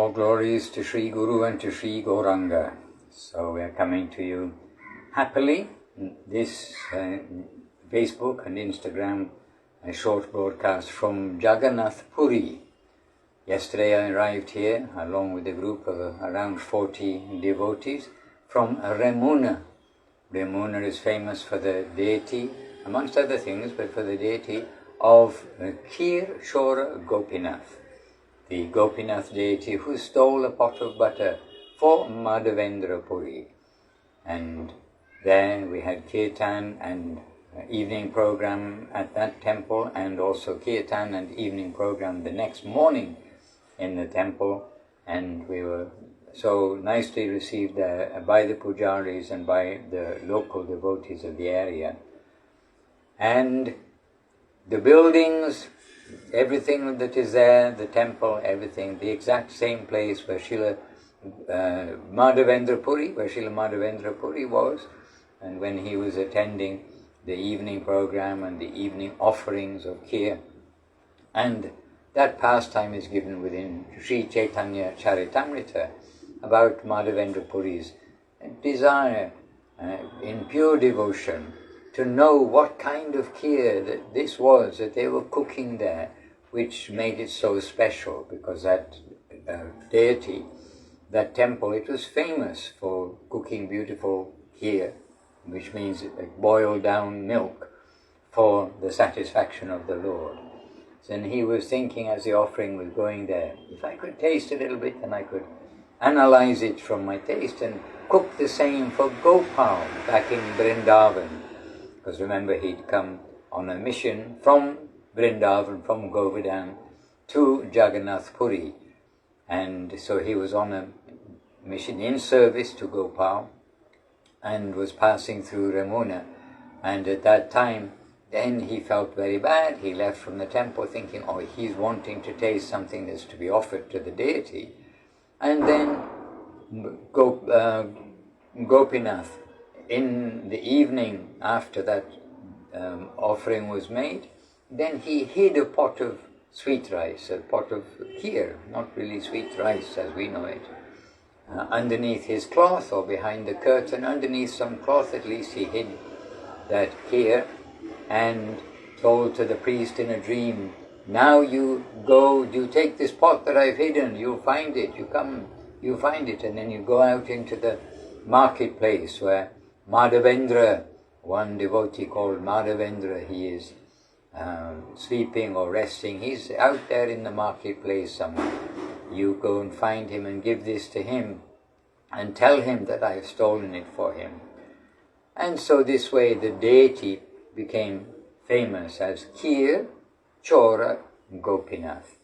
All glories to Sri Guru and to Sri Gauranga. So we are coming to you happily. This Facebook and Instagram, a short broadcast from Jagannath Puri. Yesterday I arrived here along with a group of around 40 devotees from Remuna. Remuna is famous for the deity, amongst other things, but for the deity of Kheer Shora Gopinath, the Gopinath deity who stole a pot of butter for Madhavendra Puri. And there we had Kirtan and evening program at that temple, and also Kirtan and evening program the next morning in the temple, and we were so nicely received there by the pujaris and by the local devotees of the area. And the buildings, everything that is there, the temple, everything, the exact same place where Srila Madhavendra Puri was, and when he was attending the evening program and the evening offerings of Kheer. And that pastime is given within Sri Chaitanya Charitamrita about Madhavendra Puri's desire in pure devotion to know what kind of Kheer that this was that they were cooking there, which made it so special, because that deity, that temple, it was famous for cooking beautiful Kheer, which means boiled down milk for the satisfaction of the Lord. And he was thinking as the offering was going there, if I could taste a little bit, then I could analyze it from my taste and cook the same for Gopal back in Vrindavan. Because remember, he'd come on a mission from Vrindavan, from Govardhan to Jagannath Puri. And so he was on a mission in service to Gopal and was passing through Remuna. And at that time, then he felt very bad. He left from the temple thinking, oh, he's wanting to taste something that's to be offered to the deity. And then Gopinath, in the evening after that offering was made, then he hid a pot of sweet rice, a pot of kheer, not really sweet rice as we know it, underneath his cloth or behind the curtain, underneath some cloth at least he hid that kheer, and told to the priest in a dream, now you go, you take this pot that I've hidden, you'll find it, you come, you find it, and then you go out into the marketplace where Madhavendra, one devotee called Madhavendra, he is sleeping or resting, he's out there in the marketplace somewhere. You go and find him and give this to him and tell him that I have stolen it for him. And so this way the deity became famous as Kheer Chora Gopinath.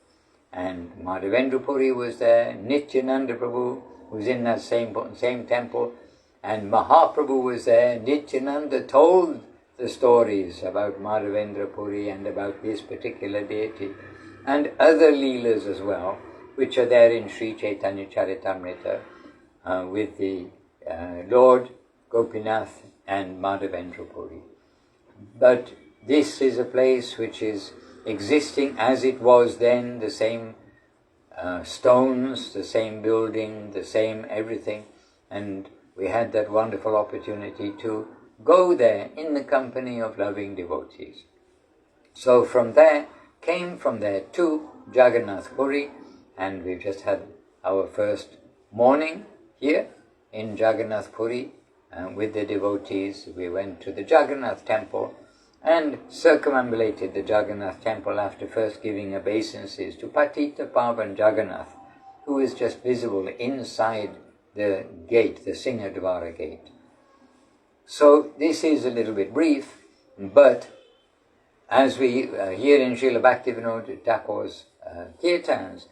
And Madhavendra Puri was there, Nityananda Prabhu was in that same temple, and Mahaprabhu was there. Nityananda told the stories about Madhavendra Puri and about this particular deity, and other leelas as well, which are there in Sri Chaitanya Charitamrita with the Lord Gopinath and Madhavendra Puri. But this is a place which is existing as it was then, the same stones, the same building, the same everything, and we had that wonderful opportunity to go there in the company of loving devotees. So from there to Jagannath Puri, and we've just had our first morning here in Jagannath Puri with the devotees. We went to the Jagannath temple and circumambulated the Jagannath temple after first giving obeisances to Patita Pavan Jagannath, who is just visible inside the gate, the Singhadwara gate. So this is a little bit brief, but as we hear in Srila Bhaktivinoda Thakur's kirtans,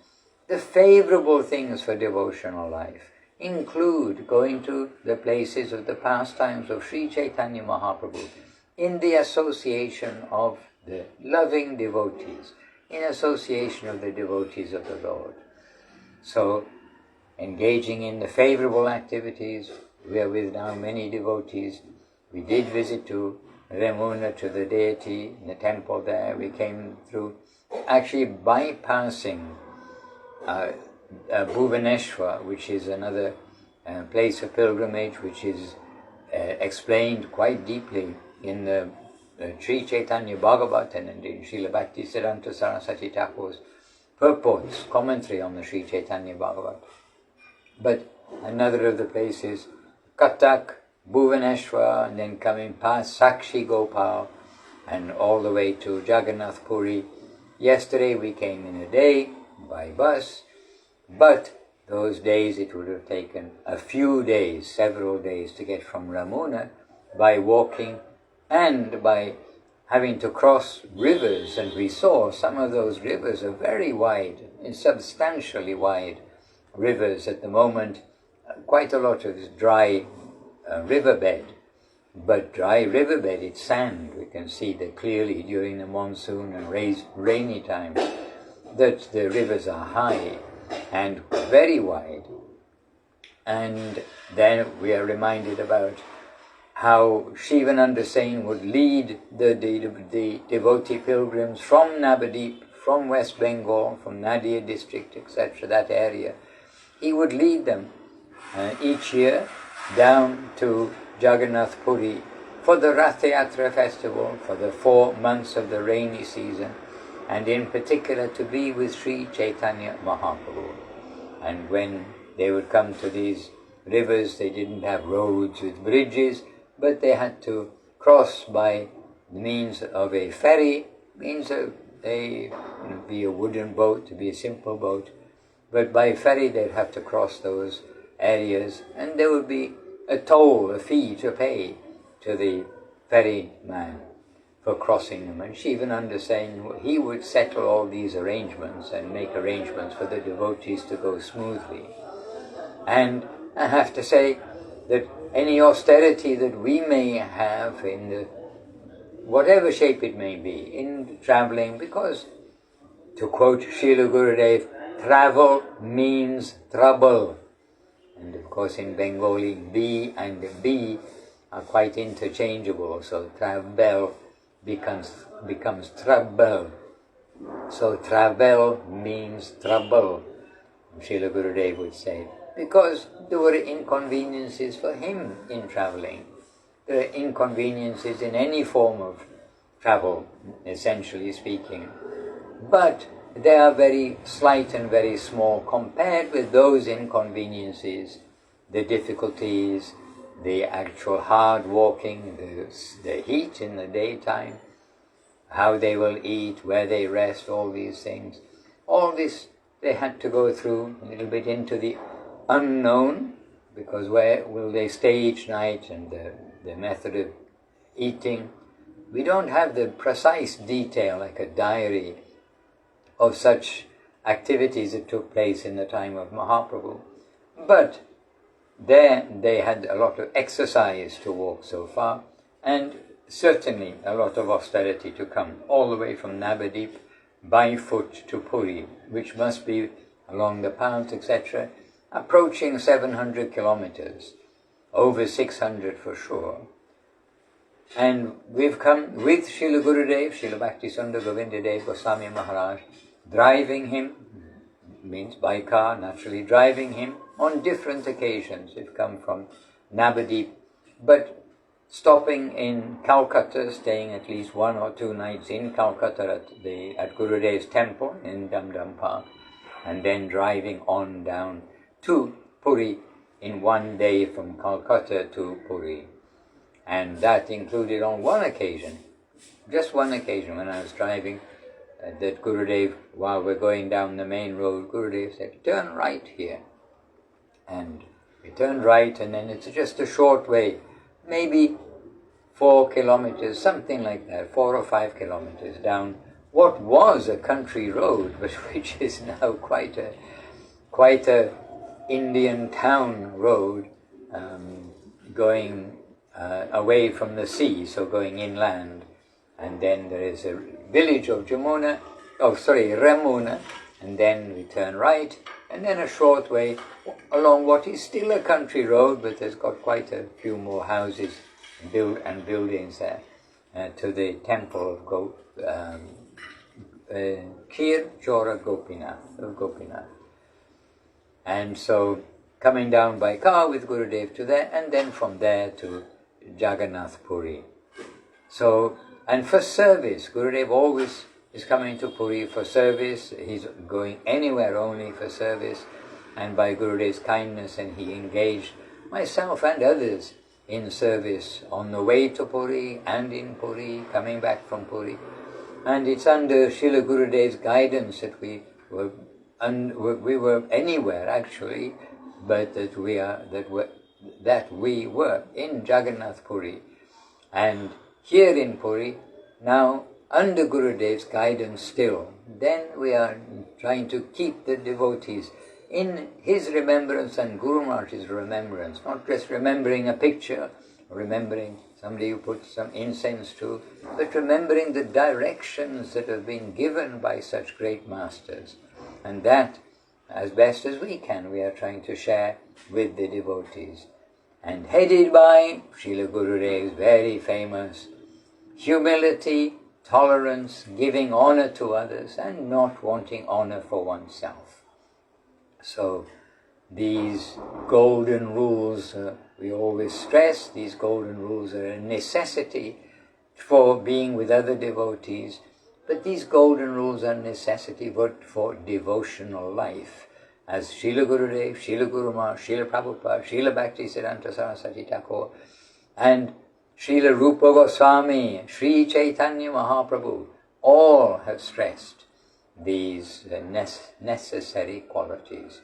the favorable things for devotional life include going to the places of the pastimes of Sri Chaitanya Mahaprabhu in the association of the loving devotees, in association of the devotees of the Lord. So, engaging in the favorable activities, we are with now many devotees. We did visit to Remuna, to the deity, in the temple there. We came through, actually bypassing Bhuvaneshwar, which is another place of pilgrimage, which is explained quite deeply in the Sri Chaitanya Bhagavat and indeed Srila Bhaktisiddhanta Saraswati Thakur's purports, commentary on the Sri Chaitanya Bhagavat. But another of the places, Katak, Bhuvaneshwar, and then coming past Sakshi Gopal, and all the way to Jagannath Puri. Yesterday we came in a day by bus, but those days it would have taken a few days, several days to get from Ramuna by walking and by having to cross rivers, and we saw some of those rivers are very wide, substantially wide rivers at the moment. Quite a lot of dry riverbed, but dry riverbed, it's sand. We can see that clearly during the monsoon and rainy times that the rivers are high and very wide. And then we are reminded about how Shivananda Sain would lead the devotee pilgrims from Navadip, from West Bengal, from Nadia district, etc., that area. He would lead them each year down to Jagannath Puri for the Rath Yatra festival, for the 4 months of the rainy season, and in particular to be with Sri Chaitanya Mahaprabhu. And when they would come to these rivers, they didn't have roads with bridges, but they had to cross by the means of a ferry, means of be a wooden boat, to be a simple boat, but by ferry they'd have to cross those areas, and there would be a toll, a fee to pay to the ferryman for crossing them. And Shivananda saying he would settle all these arrangements and make arrangements for the devotees to go smoothly. And I have to say that any austerity that we may have in the, whatever shape it may be, in traveling, because to quote Srila Gurudev, travel means trouble. And of course in Bengali, B and B are quite interchangeable, so travel becomes trouble. So travel means trouble, Srila Gurudev would say, because there were inconveniences for him in traveling. There are inconveniences in any form of travel, essentially speaking. But they are very slight and very small compared with those inconveniences, the difficulties, the actual hard walking, the heat in the daytime, how they will eat, where they rest, all these things. All this they had to go through a little bit into the unknown, because where will they stay each night, and the method of eating. We don't have the precise detail, like a diary, of such activities that took place in the time of Mahaprabhu. But there they had a lot of exercise to walk so far, and certainly a lot of austerity to come, all the way from Navadip by foot to Puri, which must be along the paths, etc., approaching 700 kilometers, over 600 for sure. And we've come with Srila Gurudev, Srila Bhaktisundar Govindadev Goswami Maharaj, driving him, means by car, naturally driving him on different occasions. We've come from Navadip, but stopping in Calcutta, staying at least 1 or 2 nights in Calcutta at Gurudev's temple in Dam Dam Park, and then driving on down to Puri in 1 day from Calcutta to Puri. And that included on one occasion, just one occasion when I was driving, that Gurudev, while we're going down the main road, Gurudev said, turn right here. And we turned right, and then it's just a short way, maybe 4 kilometers, something like that, 4 or 5 kilometers down what was a country road, but which is now quite a Indian town road, going away from the sea, so going inland. And then there is a village of Ramuna, and then we turn right, and then a short way along what is still a country road, but has got quite a few more houses and buildings there, to the temple of Kir Chora Gopinath. And so coming down by car with Gurudev to there, and then from there to Jagannath Puri. So, and for service, Gurudev always is coming to Puri for service. He's going anywhere only for service. And by Gurudev's kindness, and he engaged myself and others in service on the way to Puri and in Puri, coming back from Puri. And it's under Srila Gurudev's guidance that we were anywhere actually, but that we were in Jagannath Puri. And here in Puri, now under Gurudev's guidance still, then we are trying to keep the devotees in his remembrance and Guru Maharaj's remembrance, not just remembering a picture, remembering somebody you put some incense to, but remembering the directions that have been given by such great masters. And that, as best as we can, we are trying to share with the devotees. And headed by Srila Gurudev's very famous humility, tolerance, giving honor to others, and not wanting honor for oneself. So these golden rules, we always stress, these golden rules are a necessity for being with other devotees, but these golden rules are a necessity for devotional life. As Srila Gurudev, Srila Guru Maharaj, Srila Prabhupada, Srila Bhaktisiddhanta Saraswati Thakur, and Srila Rupa Goswami, Sri Chaitanya Mahaprabhu, all have stressed these necessary qualities.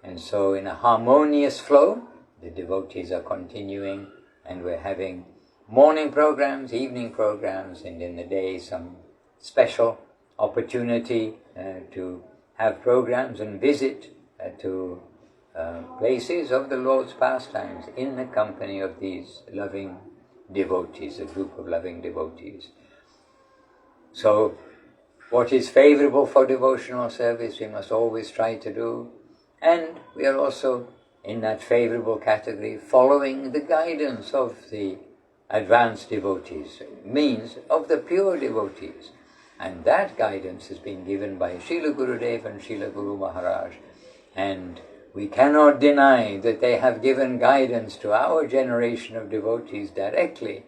And so in a harmonious flow, the devotees are continuing, and we're having morning programs, evening programs, and in the day some special opportunity to have programs and visit to places of the Lord's pastimes in the company of these loving devotees, a group of loving devotees. So what is favorable for devotional service we must always try to do, and we are also in that favorable category following the guidance of the advanced devotees, means of the pure devotees. And that guidance has been given by Srila Gurudev and Srila Guru Maharaj, and we cannot deny that they have given guidance to our generation of devotees directly,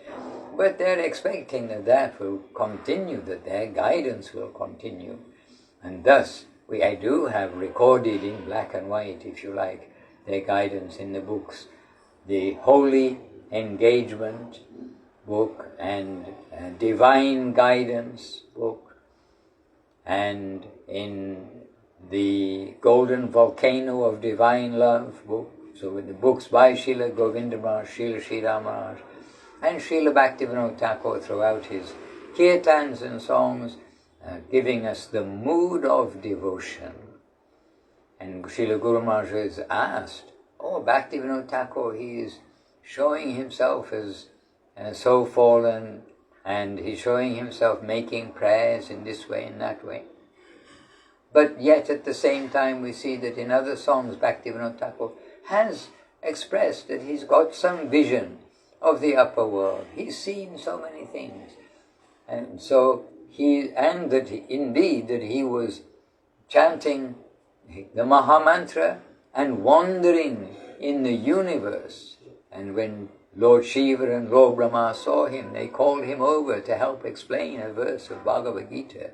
but they're expecting that that will continue, that their guidance will continue. And thus, I do have recorded in black and white, if you like, their guidance in the books. The Holy Engagement book and Divine Guidance book, and in the Golden Volcano of Divine Love book, so in the books by Srila Govinda Maharaj, Srila Sridhar Maharaj, and Srila Bhaktivinoda Thakur throughout his kirtans and songs, giving us the mood of devotion. And Srila Guru Maharaj is asked, Bhaktivinoda Thakur, he is showing himself as so fallen, and he's showing himself making prayers in this way and that way. But yet at the same time we see that in other songs Bhaktivinoda Thakur has expressed that he's got some vision of the upper world. He's seen so many things. And so that he was chanting the Mahamantra and wandering in the universe. And when Lord Shiva and Lord Brahma saw him, they called him over to help explain a verse of Bhagavad Gita.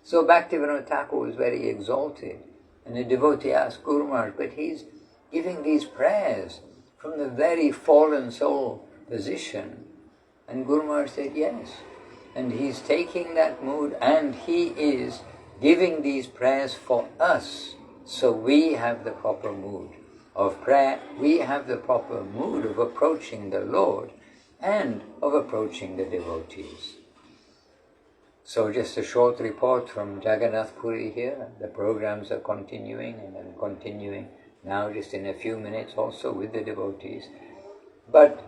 So Bhaktivinoda Thakur was very exalted. And the devotee asked Guru Maharaj, but he's giving these prayers from the very fallen soul position. And Guru Maharaj said, yes. And he's taking that mood, and he is giving these prayers for us. So we have the proper mood of prayer. We have the proper mood of approaching the Lord and of approaching the devotees. So just a short report from Jagannath Puri here. The programs are continuing, and I'm continuing now just in a few minutes also with the devotees. But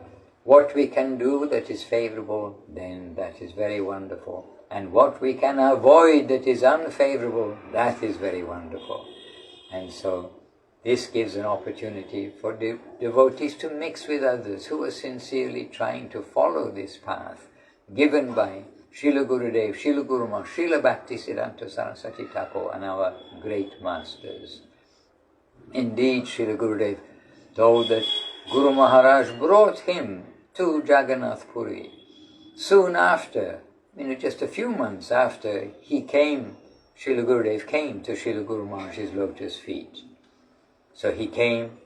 what we can do that is favorable, then that is very wonderful. And what we can avoid that is unfavorable, that is very wonderful. And so this gives an opportunity for devotees to mix with others who are sincerely trying to follow this path given by Srila Gurudev, Srila Guru Maharaj, Srila Bhaktisiddhanta Saraswati Thakur, and our great masters. Indeed, Srila Gurudev told that Guru Maharaj brought him to Jagannath Puri. Soon after, just a few months after he came, Srila Gurudev came to Srila Guru Maharaj's lotus feet. So he came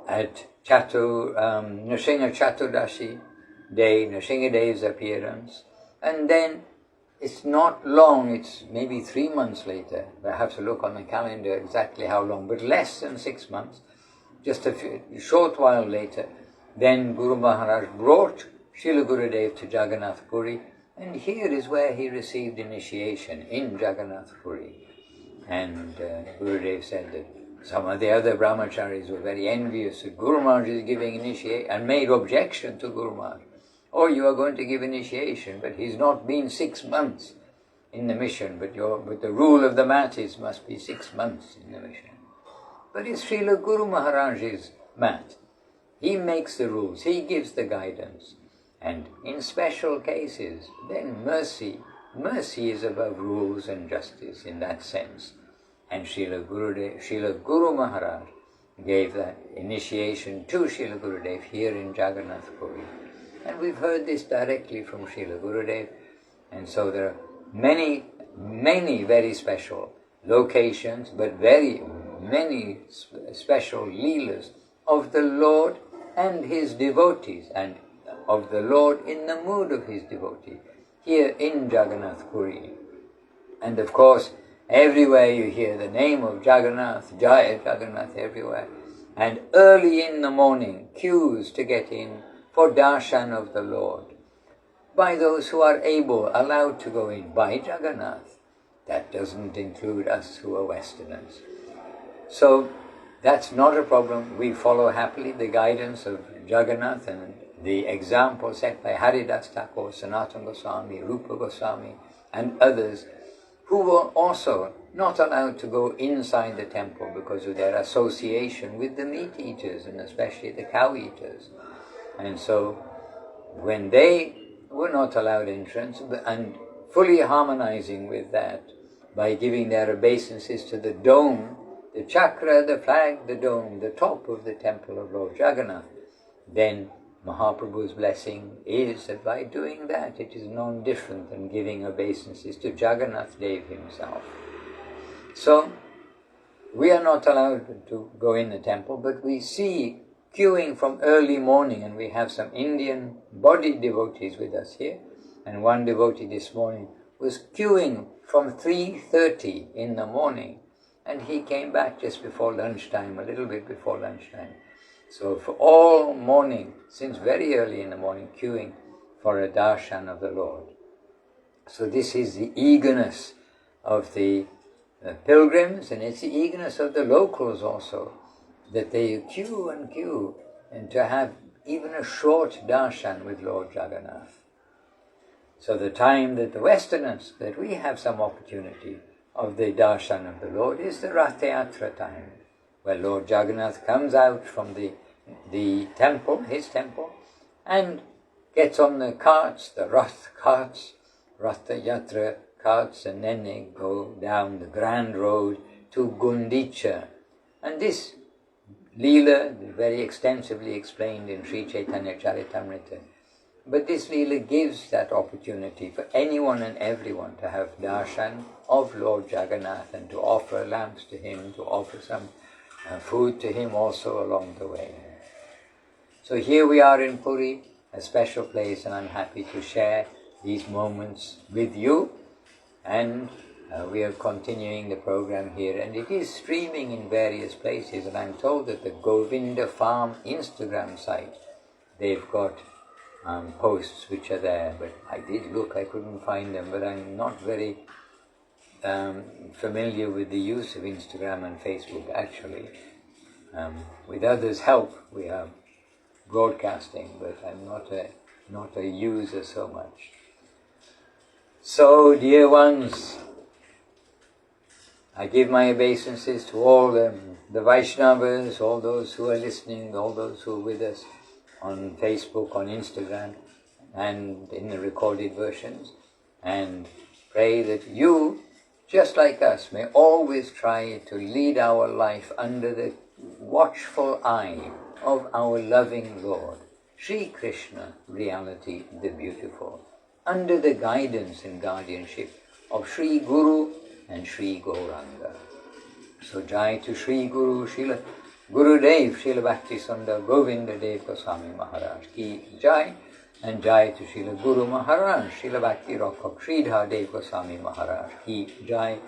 at Nrsimha Chaturdashi day, Nrsimha Dev's appearance, and then it's not long, it's maybe 3 months later. I have to look on the calendar exactly how long, but less than 6 months, just a short while later, then Guru Maharaj brought Srila Gurudev to Jagannath Puri, and here is where he received initiation, in Jagannath Puri. And Gurudev said that some of the other brahmacharis were very envious that Guru Maharaj is giving initiation, and made objection to Guru Maharaj. Oh, you are going to give initiation, but he's not been 6 months in the mission, but the rule of the mat must be 6 months in the mission. But it's Srila Guru Maharaj's mat. He makes the rules, he gives the guidance. And in special cases, then mercy is above rules and justice in that sense. And Srila Guru Maharaj gave that initiation to Srila Gurudev here in Jagannath Puri. And we've heard this directly from Srila Gurudev. And so there are many, many very special locations, but very many special leelas of the Lord and his devotees, and of the Lord in the mood of his devotee, here in Jagannath Puri. And of course, everywhere you hear the name of Jagannath, Jaya Jagannath everywhere. And early in the morning, queues to get in for darshan of the Lord, by those who are able, allowed to go in, by Jagannath. That doesn't include us who are Westerners. So that's not a problem. We follow happily the guidance of Jagannath and the example set by Haridas Thakur, Sanatana Goswami, Rupa Goswami, and others, who were also not allowed to go inside the temple because of their association with the meat eaters, and especially the cow eaters. And so when they were not allowed entrance, and fully harmonizing with that by giving their obeisances to the dome, the chakra, the flag, the dome, the top of the temple of Lord Jagannath, then Mahaprabhu's blessing is that by doing that, it is no different than giving obeisances to Jagannath Dev himself. So, we are not allowed to go in the temple, but we see queuing from early morning, and we have some Indian body devotees with us here, and one devotee this morning was queuing from 3:30 in the morning, and he came back just before lunchtime, a little bit before lunchtime. So for all morning, since very early in the morning, queuing for a darshan of the Lord. So this is the eagerness of the pilgrims, and it's the eagerness of the locals also, that they queue and to have even a short darshan with Lord Jagannath. So the time that the Westerners, that we have some opportunity of the darshan of the Lord, is the Rath Yatra time, where Lord Jagannath comes out from the temple, his temple, and gets on the carts, the Rath carts, Rath Yatra carts, and then they go down the grand road to Gundicha. And this Leela is very extensively explained in Sri Chaitanya Charitamrita. But this Leela gives that opportunity for anyone and everyone to have darshan of Lord Jagannath, and to offer lamps to him, to offer some food to him also along the way. So here we are in Puri, a special place, and I'm happy to share these moments with you. And we are continuing the program here, and it is streaming in various places, and I'm told that the Govinda Farm Instagram site, they've got posts which are there, but I did look, I couldn't find them, but I'm not very familiar with the use of Instagram and Facebook actually. With others' help we are broadcasting, but I'm not a user so much. So, dear ones, I give my obeisances to all the Vaishnavas, all those who are listening, all those who are with us on Facebook, on Instagram, and in the recorded versions, and pray that you, just like us, may always try to lead our life under the watchful eye of our loving Lord, Sri Krishna, reality the beautiful, under the guidance and guardianship of Sri Guru and Sri Gauranga. So Jai to Sri Guru, Srila Gurudev, Srila Bhakti Sundar Govinda Dev Goswami Maharaj ki Jai, and Jai to Srila Guru Maharaj, Srila Bhakti Rakshak Sridhar Dev Goswami Maharaj ki Jai.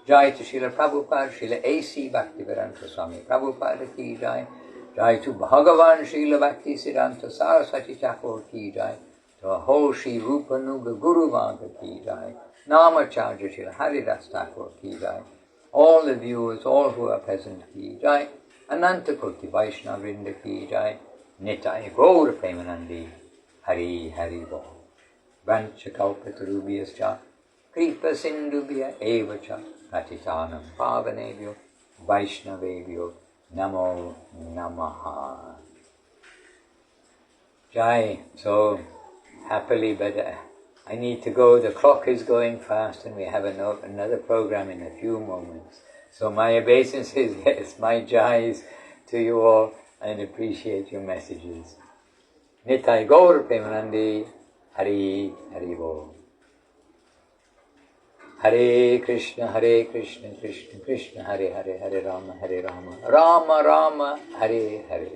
Jai to Srila Prabhupada, Srila A.C. Bhaktivedanta Swami Prabhupada ki Jai. Jai to Bhagavan, Srila Bhakti Siddhanta Saraswati Thakur ki Jai. To a whole Sri Rupanuga Guru Varga ki Jai. Namacharya Srila Haridas Thakur ki Jai. All the viewers, all who are present ki Jai. Ananta Koti Vaishnava Vrinda ki Jai. Nitai Gaur Premanandi. Hari Hari Bol. Vancha Kalpatarubhyascha. Kripa Sindhubhya Evacha. Patitanam Pavanebhyo Vaishnavebhyo Namo Namaha. Jai. So happily, but I need to go. The clock is going fast and we have another program in a few moments. So my obeisances, yes, my jais to you all, and appreciate your messages. Nitai Gaur Premanandi. Hari Hari Bol. Hare Krishna, Krishna Krishna, Hare Hare, Hare Rama, Rama Rama, Hare Hare.